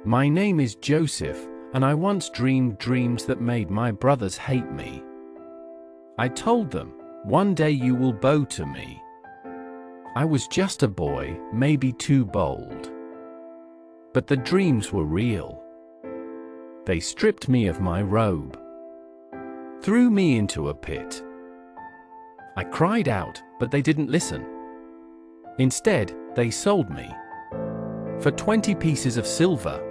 My name is Joseph, and I once dreamed dreams that made my brothers hate me. I told them, one day you will bow to me. I was just a boy, maybe too bold. But the dreams were real. They stripped me of my robe, threw me into a pit. I cried out, but they didn't listen. Instead, they sold me for 20 pieces of silver.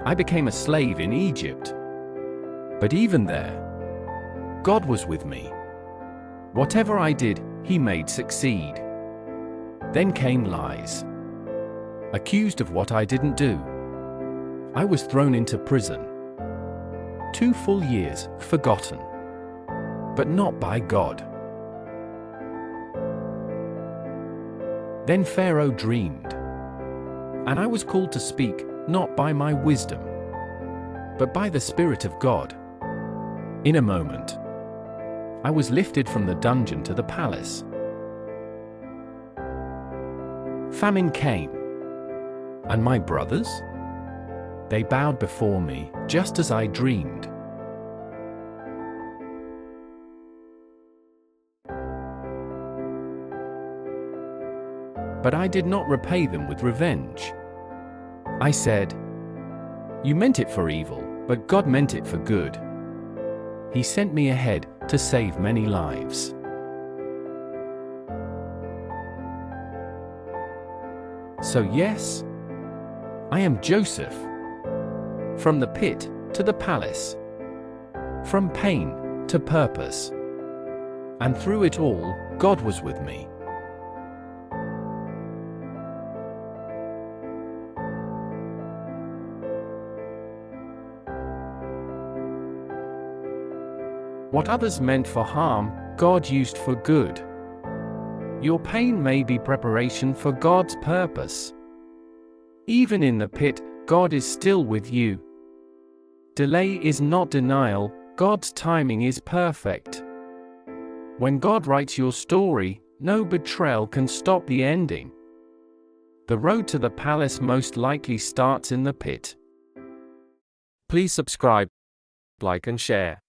I became a slave in Egypt. But even there, God was with me. Whatever I did, He made succeed. Then came lies, accused of what I didn't do. I was thrown into prison. 2 full years, forgotten. But not by God. Then Pharaoh dreamed, and I was called to speak, not by my wisdom, but by the Spirit of God. In a moment, I was lifted from the dungeon to the palace. Famine came, and my brothers? They bowed before me, just as I dreamed. But I did not repay them with revenge. I said, "You meant it for evil, but God meant it for good." He sent me ahead to save many lives. So yes, I am Joseph. From the pit to the palace. From pain to purpose. And through it all, God was with me. What others meant for harm, God used for good. Your pain may be preparation for God's purpose. Even in the pit, God is still with you. Delay is not denial, God's timing is perfect. When God writes your story, no betrayal can stop the ending. The road to the palace most likely starts in the pit. Please subscribe, like and share.